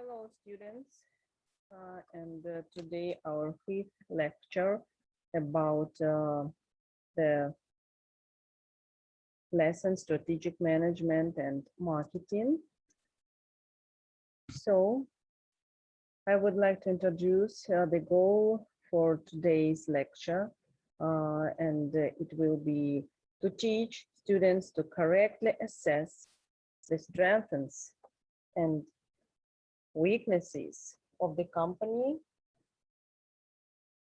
Hello, students, and today our fifth lecture about the lesson strategic management and marketing. So I would like to introduce the goal for today's lecture, and it will be to teach students to correctly assess the strengths and weaknesses of the company,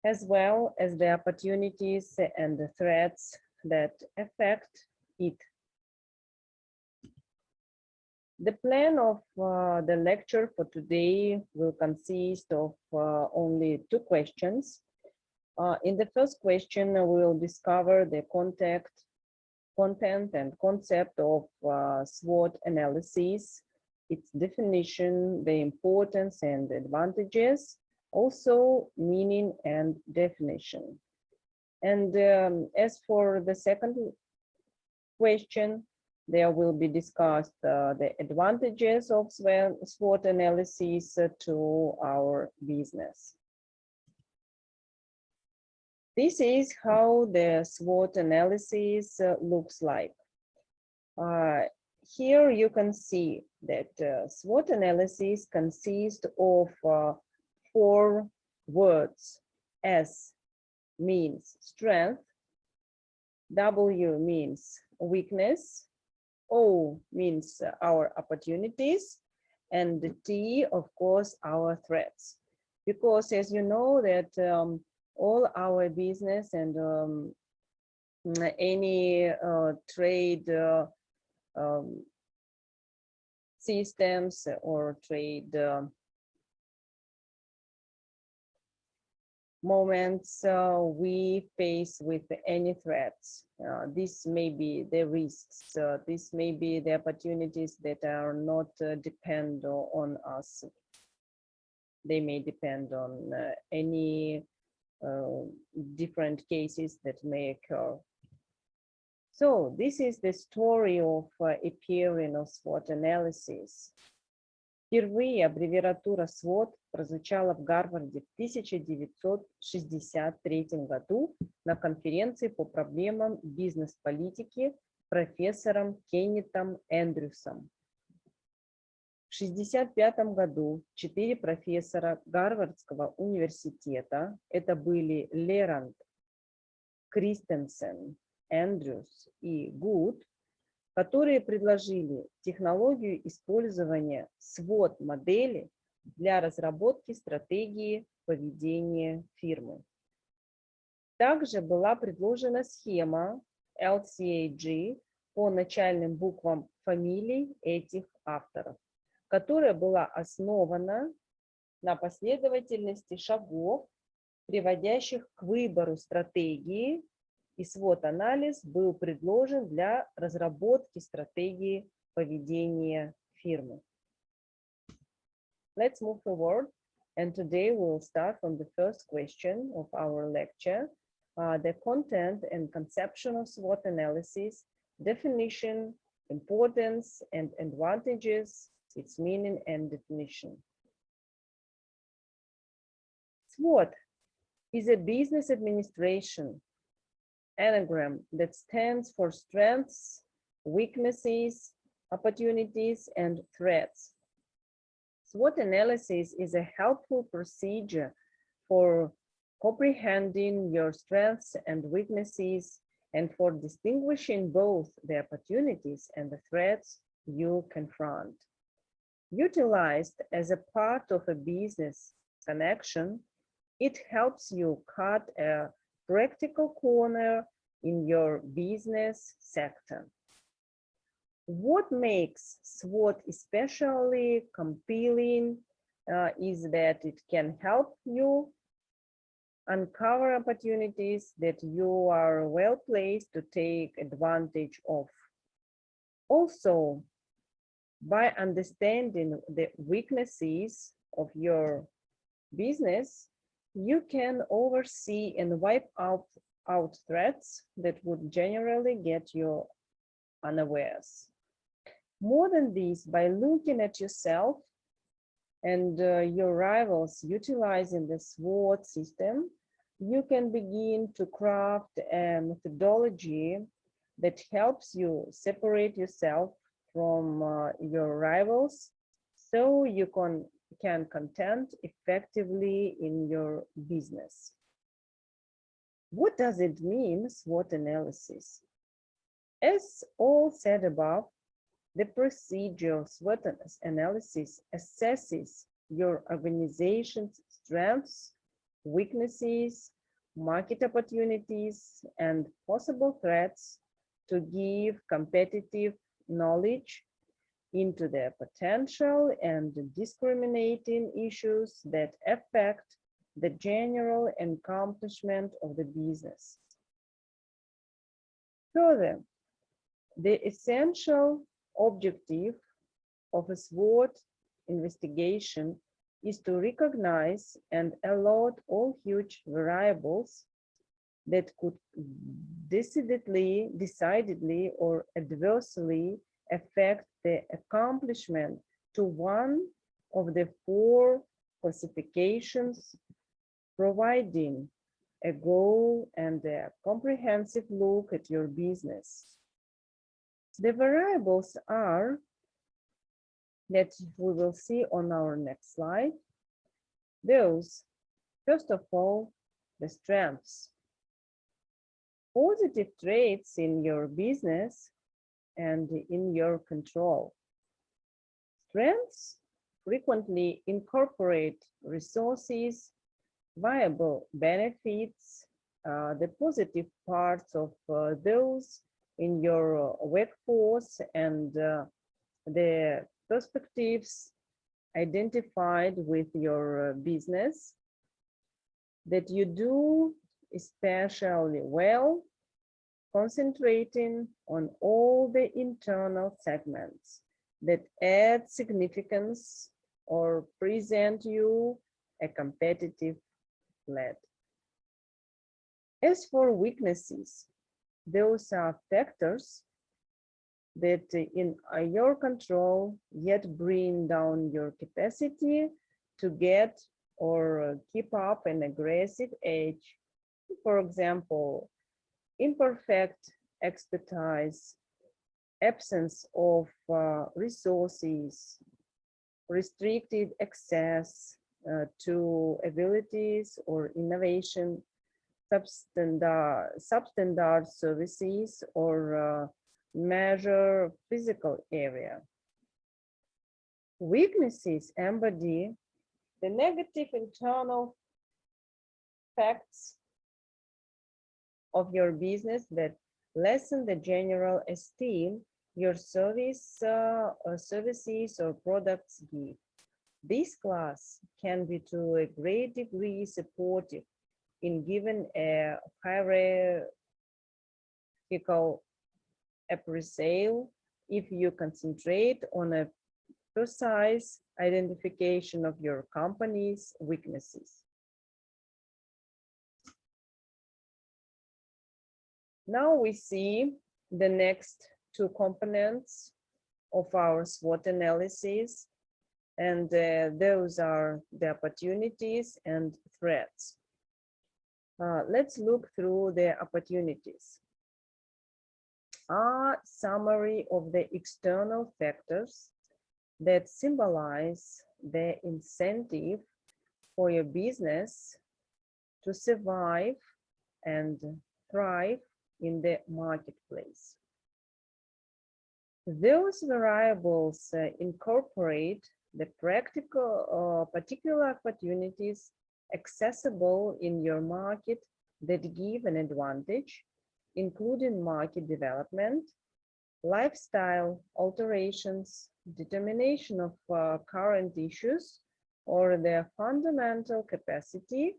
as well as the opportunities and the threats that affect it. The plan of the lecture for today will consist of only two questions. In the first question, we will discover the content and concept of SWOT analysis, its definition, the importance and advantages, also meaning and definition. And as for the second question, there will be discussed the advantages of SWOT analysis to our business. This is how the SWOT analysis looks like. Here you can see that SWOT analysis consists of 4 words. S means strength, W means weakness, O means our opportunities, and the T, of course, our threats. Because as you know that all our business and any trade systems or trade moments we face with any threats. This may be the risks, this may be the opportunities that are not depend on us. They may depend on any different cases that may occur. So this is the story of appearing of SWOT analysis. Впервые аббревиатура SWOT прозвучала в Гарварде в 1963 году на конференции по проблемам бизнес-политики профессором Кеннетом Эндрюсом. В 1965 году 4 профессора Гарвардского университета, это были Леранд, Кристенсен, Эндрюс и Гуд, которые предложили технологию использования SWOT-модели для разработки стратегии поведения фирмы. Также была предложена схема LCAG по начальным буквам фамилий этих авторов, которая была основана на последовательности шагов, приводящих к выбору стратегии, и SWOT-анализ был предложен для разработки стратегии поведения фирмы. Let's move forward, and today we will start from the first question of our lecture, the content and conception of SWOT analysis, definition, importance and advantages, its meaning and definition. SWOT is a business administration anagram that stands for strengths, weaknesses, opportunities, and threats. SWOT analysis is a helpful procedure for comprehending your strengths and weaknesses and for distinguishing both the opportunities and the threats you confront. Utilized as a part of a business connection, it helps you cut a practical corner in your business sector. What makes SWOT especially compelling is that it can help you uncover opportunities that you are well placed to take advantage of. Also, by understanding the weaknesses of your business, you can oversee and wipe out threats that would generally get you unawares. More than this, by looking at yourself and your rivals utilizing the SWOT system, you can begin to craft a methodology that helps you separate yourself from your rivals so you can contend effectively in your business. What does it mean, SWOT analysis? As all said above, the procedure of SWOT analysis assesses your organization's strengths, weaknesses, market opportunities, and possible threats to give competitive knowledge into the potential and discriminating issues that affect the general accomplishment of the business. Further, the essential objective of a SWOT investigation is to recognize and allot all huge variables that could decidedly or adversely affect the accomplishment to one of the four classifications, providing a goal and a comprehensive look at your business. The variables are, that we will see on our next slide, those, first of all, the strengths. Positive traits in your business and in your control. Strengths frequently incorporate resources, viable benefits, the positive parts of those in your workforce, and the perspectives identified with your business that you do especially well, concentrating on all the internal segments that add significance or present you a competitive lead. As for weaknesses, those are factors that in your control yet bring down your capacity to get or keep up an aggressive edge. For example, imperfect expertise, absence of resources, restricted access to abilities or innovation, substandard services, or measure physical area. Weaknesses embody the negative internal facts of your business that lessen the general esteem your services or products give. This class can be to a great degree supportive in giving a hierarchical appraisal if you concentrate on a precise identification of your company's weaknesses. Now we see the next two components of our SWOT analysis, and those are the opportunities and threats. Let's look through the opportunities. A summary of the external factors that symbolize the incentive for your business to survive and thrive in the marketplace. Those variables incorporate the practical particular opportunities accessible in your market that give an advantage, including market development, lifestyle alterations, determination of current issues, or their fundamental capacity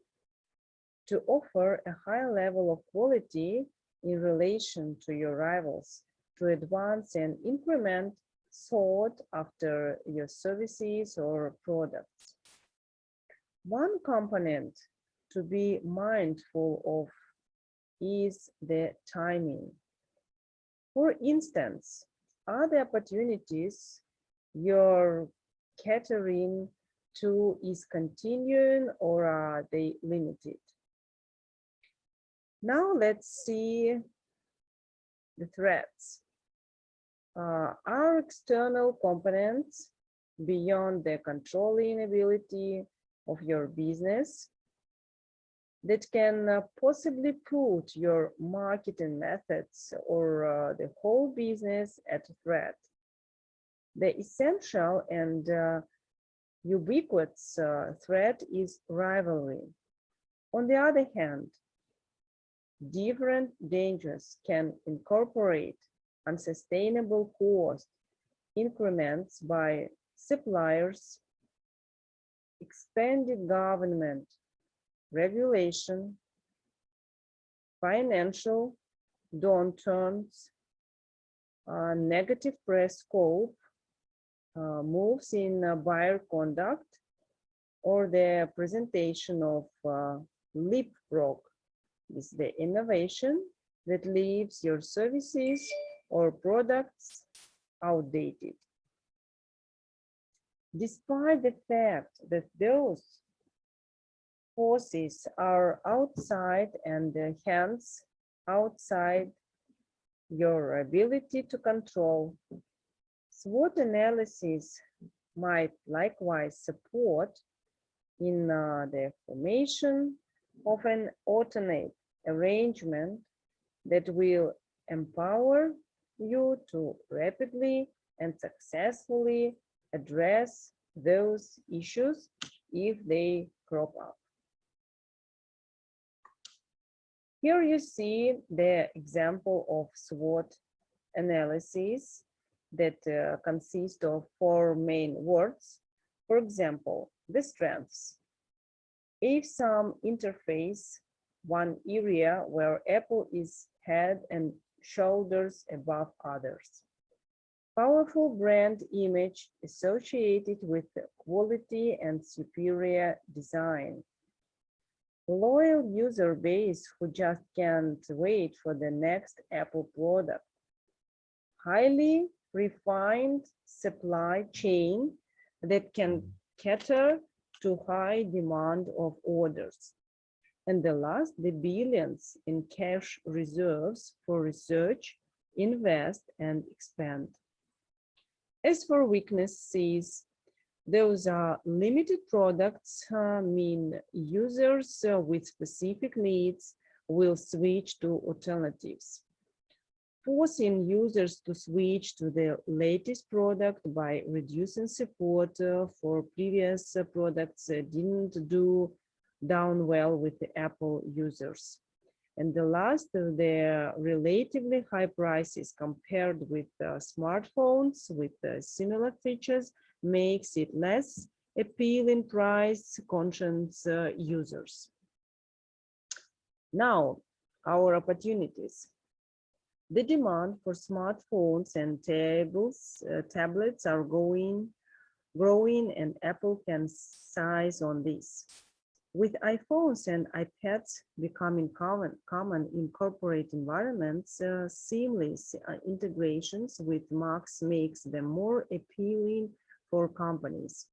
to offer a high level of quality in relation to your rivals, to advance and implement sought after your services or products. One component to be mindful of is the timing. For instance, are the opportunities you're catering two is continuing or are they limited? Now let's see the threats. Are external components beyond the controlling ability of your business that can possibly put your marketing methods or the whole business at threat? The essential and ubiquitous threat is rivalry. On the other hand, different dangers can incorporate unsustainable cost increments by suppliers, expanded government regulation, financial downturns, negative press scope, moves in buyer conduct, or the presentation of leapfrog is the innovation that leaves your services or products outdated. Despite the fact that those forces are outside and hence outside your ability to control, SWOT analysis might likewise support in the formation of an alternate arrangement that will empower you to rapidly and successfully address those issues if they crop up. Here you see the example of SWOT analysis that consists of 4 main words. For example, the strengths. If some interface, one area where Apple is head and shoulders above others. Powerful brand image associated with quality and superior design. Loyal user base who just can't wait for the next Apple product. Highly refined supply chain that can cater to high demand of orders. And the last, the billions in cash reserves for research, invest, and expand. As for weaknesses, those are limited products, mean users with specific needs will switch to alternatives. Forcing users to switch to the latest product by reducing support for previous products didn't do down well with the Apple users. And the last, the relatively high prices compared with smartphones with similar features makes it less appealing price conscious users. Now, our opportunities. The demand for smartphones and tablets are growing, and Apple can seize on this. With iPhones and iPads becoming common in corporate environments, seamless integrations with Macs makes them more appealing for companies.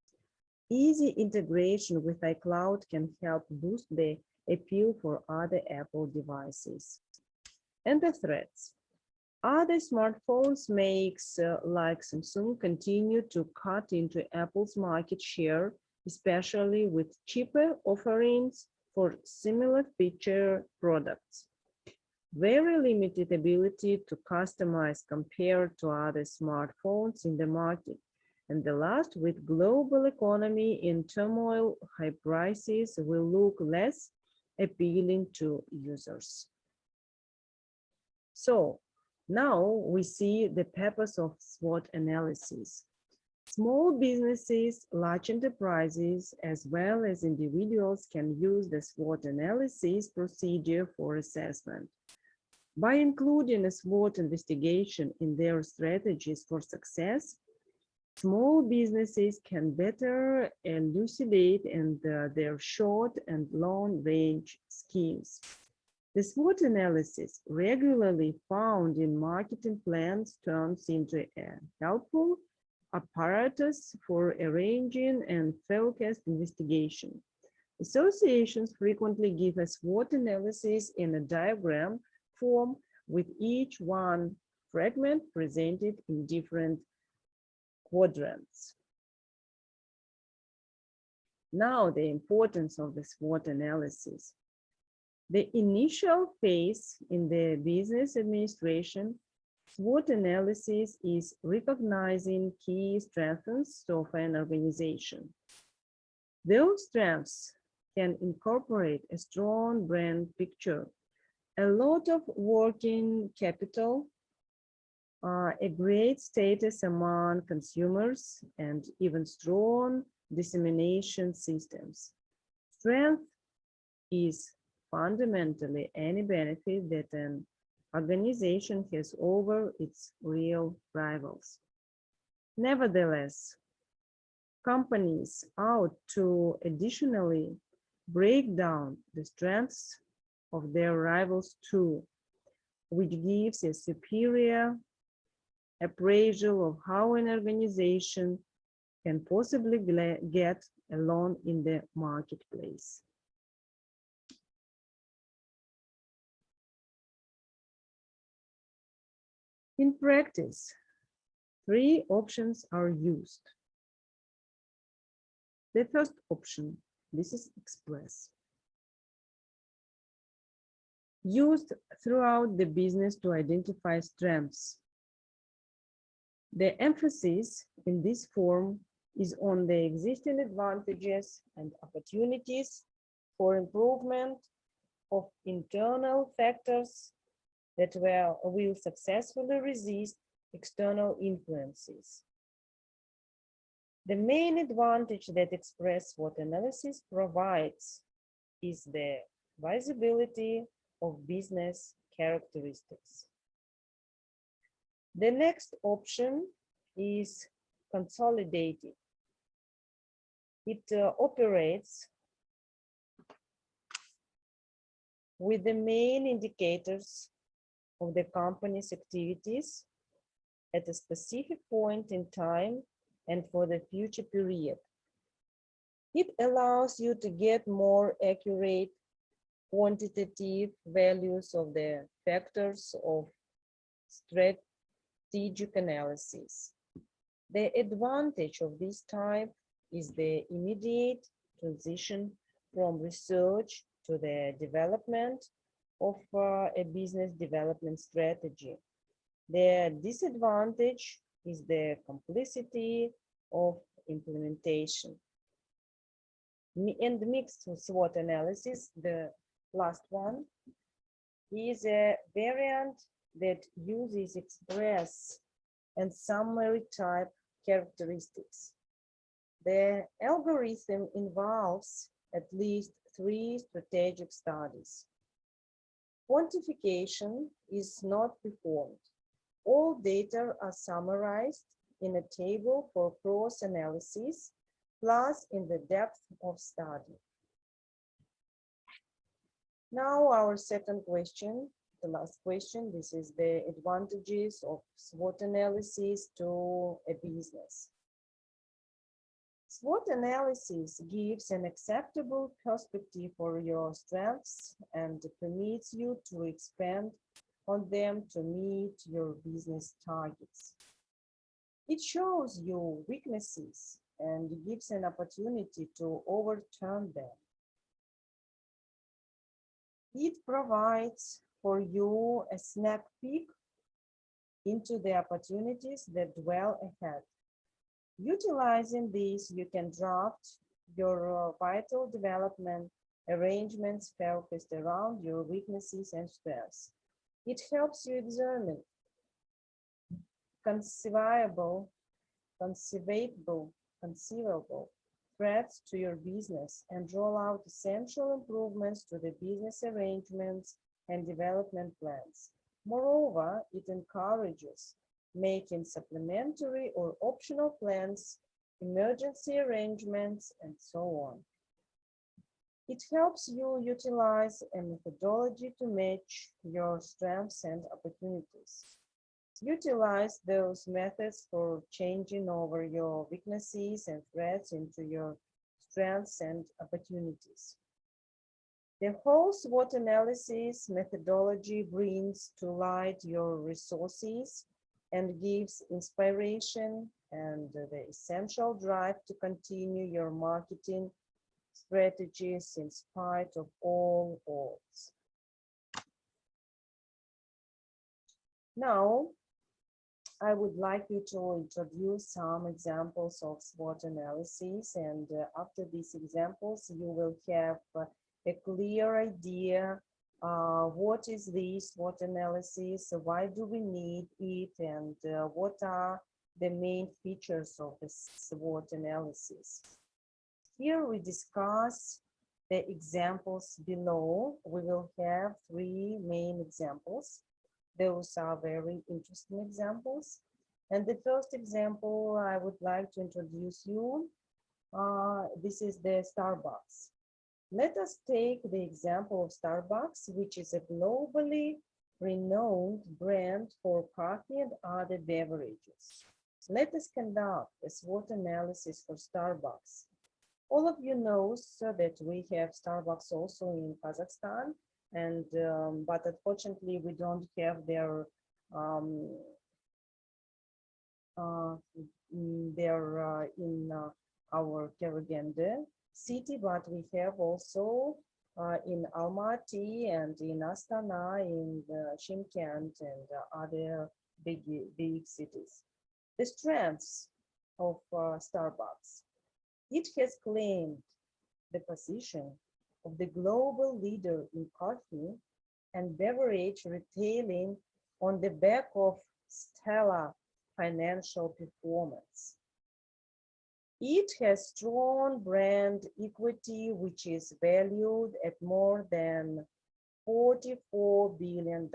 Easy integration with iCloud can help boost the appeal for other Apple devices. And the threats. Other smartphones makes like Samsung continue to cut into Apple's market share, especially with cheaper offerings for similar feature products. Very limited ability to customize compared to other smartphones in the market. And the last, with global economy in turmoil, high prices will look less appealing to users. So now we see the purpose of SWOT analysis. Small businesses, large enterprises, as well as individuals can use the SWOT analysis procedure for assessment. By including a SWOT investigation in their strategies for success, small businesses can better elucidate their short and long range schemes. The SWOT analysis regularly found in marketing plans turns into a helpful apparatus for arranging and focused investigation. Associations frequently give a SWOT analysis in a diagram form with each one fragment presented in different quadrants. Now, the importance of the SWOT analysis. The initial phase in the business administration, SWOT analysis is recognizing key strengths of an organization. Those strengths can incorporate a strong brand picture, a lot of working capital, a great status among consumers, and even strong dissemination systems. Strength is fundamentally any benefit that an organization has over its real rivals. Nevertheless, companies ought to additionally break down the strengths of their rivals too, which gives a superior appraisal of how an organization can possibly get along in the marketplace. In practice, three options are used. The first option, this is express, used throughout the business to identify strengths. The emphasis in this form is on the existing advantages and opportunities for improvement of internal factors that will successfully resist external influences. The main advantage that Express SWOT analysis provides is the visibility of business characteristics. The next option is consolidated. It operates with the main indicators of the company's activities at a specific point in time and for the future period. It allows you to get more accurate quantitative values of the factors of strategic analysis. The advantage of this type is the immediate transition from research to the development of a business development strategy. The disadvantage is the complexity of implementation. And mixed SWOT analysis, the last one, is a variant that uses express and summary type characteristics. The algorithm involves at least 3 strategic studies. Quantification is not performed. All data are summarized in a table for cross-analysis, plus in the depth of study. Now our second question, the last question, this is the advantages of SWOT analysis to a business. SWOT analysis gives an acceptable perspective for your strengths and permits you to expand on them to meet your business targets. It shows you weaknesses and gives an opportunity to overturn them. It provides for you a sneak peek into the opportunities that dwell ahead. Utilizing these, you can draft your vital development arrangements focused around your weaknesses and strengths. It helps you examine conceivable threats to your business and roll out essential improvements to the business arrangements and development plans. Moreover, it encourages making supplementary or optional plans, emergency arrangements, and so on. It helps you utilize a methodology to match your strengths and opportunities. Utilize those methods for changing over your weaknesses and threats into your strengths and opportunities. The whole SWOT analysis methodology brings to light your resources and gives inspiration and the essential drive to continue your marketing strategies in spite of all odds. Now, I would like you to introduce some examples of SWOT analysis, and after these examples, you will have a clear idea what is this SWOT analysis, why do we need it, and what are the main features of the SWOT analysis. Here we discuss the examples below. We will have 3 main examples. Those are very interesting examples. And the first example I would like to introduce you, this is the Starbucks. Let us take the example of Starbucks, which is a globally renowned brand for coffee and other beverages. Let us conduct a SWOT analysis for Starbucks. All of you know that we have Starbucks also in Kazakhstan, and but unfortunately we don't have their in our Karaganda city, but we have also in Almaty and in Astana, in Shymkent and other big cities. The strengths of Starbucks. It has claimed the position of the global leader in coffee and beverage retailing on the back of stellar financial performance. It has strong brand equity, which is valued at more than $44 billion.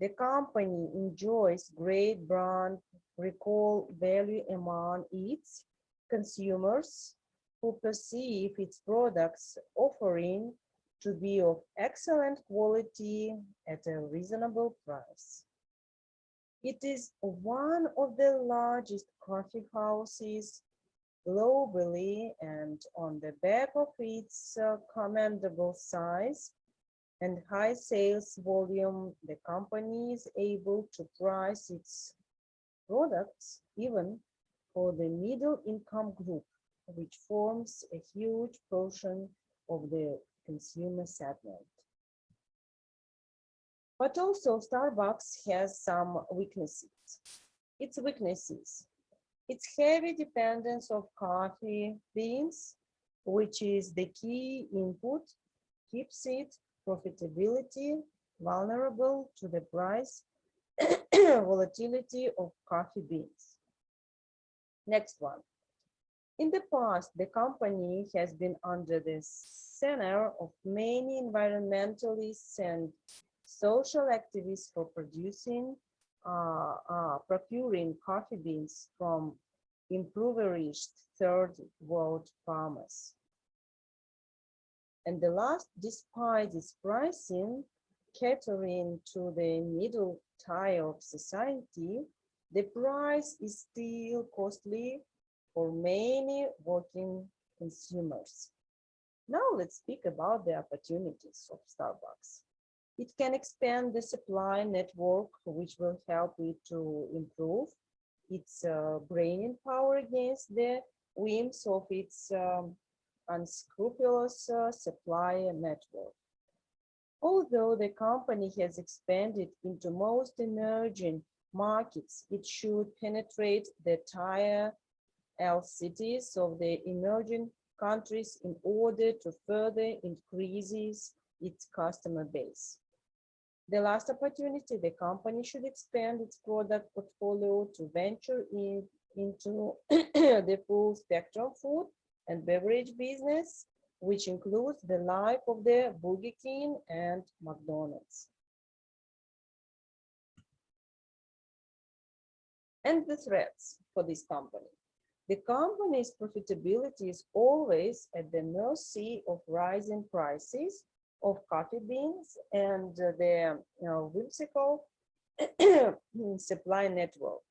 The company enjoys great brand recall value among its consumers who perceive its products offering to be of excellent quality at a reasonable price. It is one of the largest coffee houses globally, and on the back of its commendable size and high sales volume, the company is able to price its products even for the middle income group, which forms a huge portion of the consumer segment. But also Starbucks has some weaknesses. Its weaknesses. Its heavy dependence of coffee beans, which is the key input, keeps its profitability vulnerable to the price volatility of coffee beans. Next one. In the past, the company has been under the center of many environmentalists and social activists for procuring coffee beans from impoverished third world farmers. And the last, despite its pricing, catering to the middle tier of society, the price is still costly for many working consumers. Now let's speak about the opportunities of Starbucks. It can expand the supply network, which will help it to improve its brain power against the whims of its unscrupulous supply network. Although the company has expanded into most emerging markets, it should penetrate the tier L cities of the emerging countries in order to further increase its customer base. The last opportunity, the company should expand its product portfolio to venture into the full spectrum food and beverage business, which includes the life of the Burger King and McDonald's. And the threats for this company. The company's profitability is always at the mercy of rising prices of coffee beans and the whimsical supply network.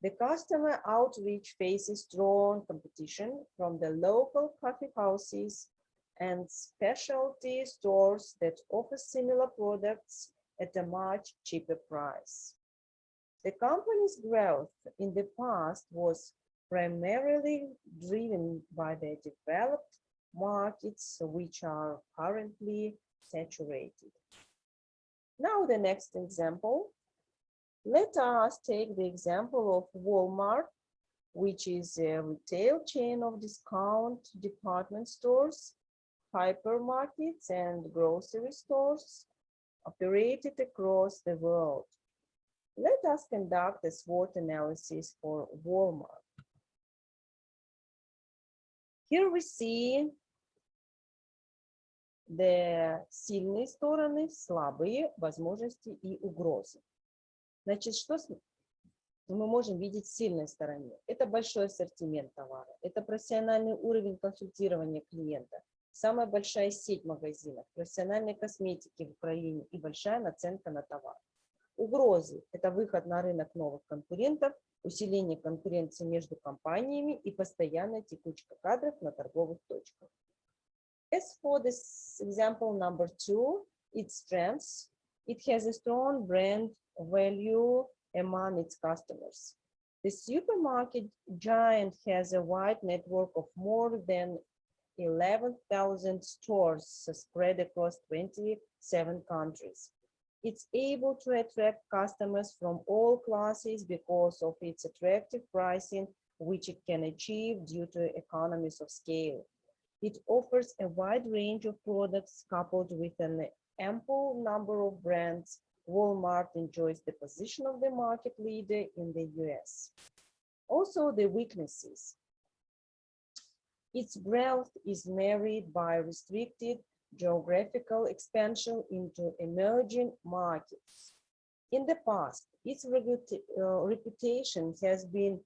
The customer outreach faces strong competition from the local coffee houses and specialty stores that offer similar products at a much cheaper price. The company's growth in the past was primarily driven by the developed markets, which are currently saturated. Now, the next example. Let us take the example of Walmart, which is a retail chain of discount department stores, hypermarkets, and grocery stores operated across the world. Let us conduct a SWOT analysis for Walmart. Here we see the сильные стороны, слабые возможности и угрозы. Значит, что мы можем видеть с сильной стороны? Это большой ассортимент товара, это профессиональный уровень консультирования клиента, самая большая сеть магазинов, профессиональной косметики в Украине и большая наценка на товар. Угрозы – это выход на рынок новых конкурентов, усиление конкуренции между компаниями и постоянная текучка кадров на торговых точках. As for this example number 2, its strengths, it has a strong brand value among its customers. The supermarket giant has a wide network of more than 11,000 stores spread across 27 countries. It's able to attract customers from all classes because of its attractive pricing, which it can achieve due to economies of scale. It offers a wide range of products coupled with an ample number of brands. Walmart enjoys the position of the market leader in the US. Also, the weaknesses. Its growth is marred by restricted geographical expansion into emerging markets. In the past, its reputation has been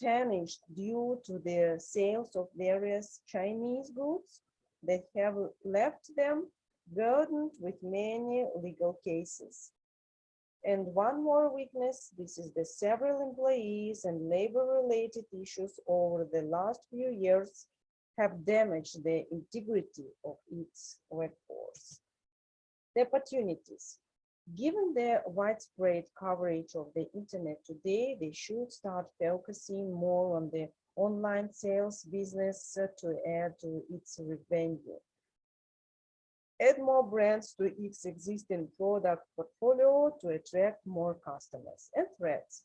tarnished due to the sales of various Chinese goods that have left them burdened with many legal cases. And one more weakness, this is the several employees and labor-related issues over the last few years have damaged the integrity of its workforce. The opportunities. Given the widespread coverage of the internet today, they should start focusing more on the online sales business to add to its revenue. Add more brands to its existing product portfolio to attract more customers. And threats.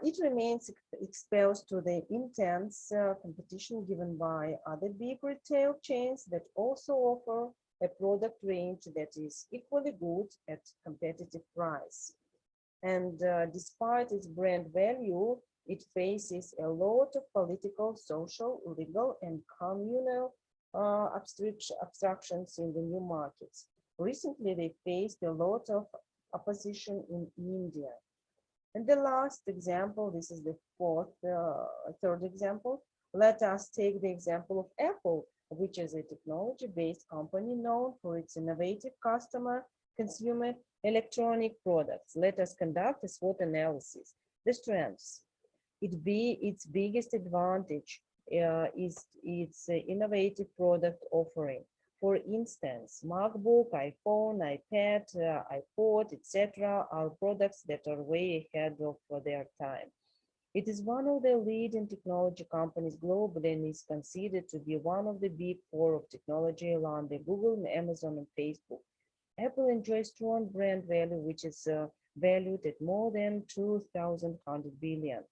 It remains exposed to the intense competition given by other big retail chains that also offer a product range that is equally good at competitive price. And despite its brand value, it faces a lot of political, social, legal, and communal obstructions in the new markets. Recently, they faced a lot of opposition in India. And the last example, this is the third example. Let us take the example of Apple, which is a technology-based company known for its innovative consumer electronic products. Let us conduct a SWOT analysis. The strengths. Its biggest advantage is its innovative product offering. For instance, MacBook, iPhone, iPad, iPod, etc. are products that are way ahead of their time. It is one of the leading technology companies globally and is considered to be one of the big four of technology along the Google, Amazon, and Facebook. Apple enjoys strong brand value, which is valued at more than 2,100 billion.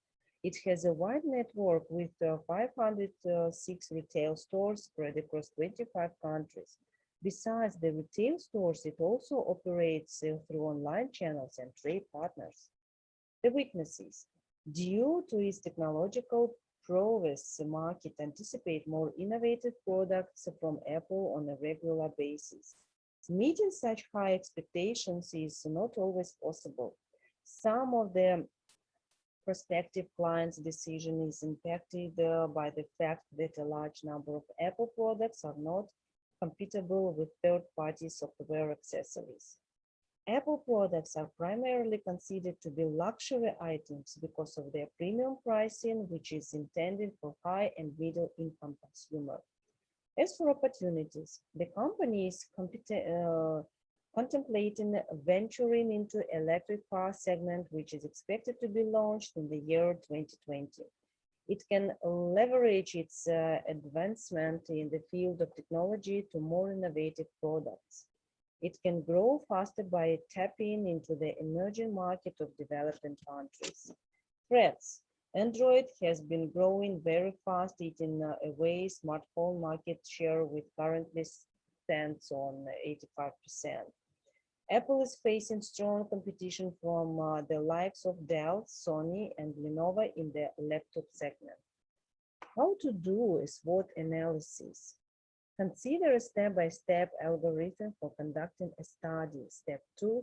It has a wide network with 506 retail stores spread across 25 countries. Besides the retail stores, it also operates through online channels and trade partners. The weaknesses. Due to its technological prowess, the market anticipates more innovative products from Apple on a regular basis. Meeting such high expectations is not always possible. Some of the prospective clients' decision is impacted by the fact that a large number of Apple products are not compatible with third-party software accessories. Apple products are primarily considered to be luxury items because of their premium pricing, which is intended for high and middle income consumers. As for opportunities, the company is contemplating venturing into electric car segment, which is expected to be launched in the year 2020. It can leverage its advancement in the field of technology to more innovative products. It can grow faster by tapping into the emerging market of developing countries. Threats. Android has been growing very fast, eating away smartphone market share, with currently stands on 85%. Apple is facing strong competition from the likes of Dell, Sony, and Lenovo in the laptop segment. How to do a SWOT analysis? Consider a step-by-step algorithm for conducting a study. Step 2,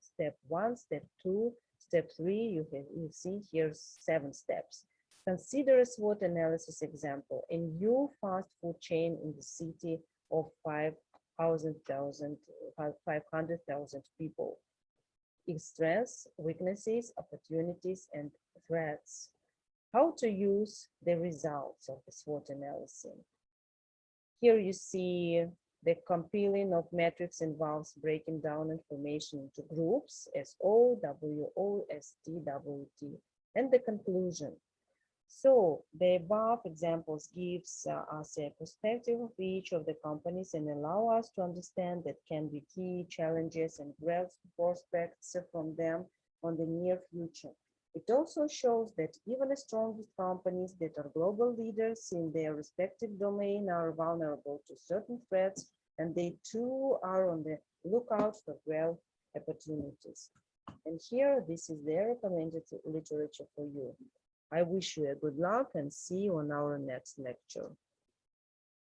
step 1, step 2, step 3. You see here 7 steps. Consider a SWOT analysis example. A new fast food chain in the city of 500,000 people. Its strengths, weaknesses, opportunities, and threats. How to use the results of the SWOT analysis. Here you see the compiling of metrics involves breaking down information into groups, SO, WO, ST, WT, and the conclusion. So the above examples gives us a perspective of each of the companies and allow us to understand that can be key challenges and growth prospects from them on the near future. It also shows that even the strongest companies that are global leaders in their respective domain are vulnerable to certain threats, and they too are on the lookout for growth opportunities. And here, this is the recommended literature for you. I wish you a good luck and see you on our next lecture.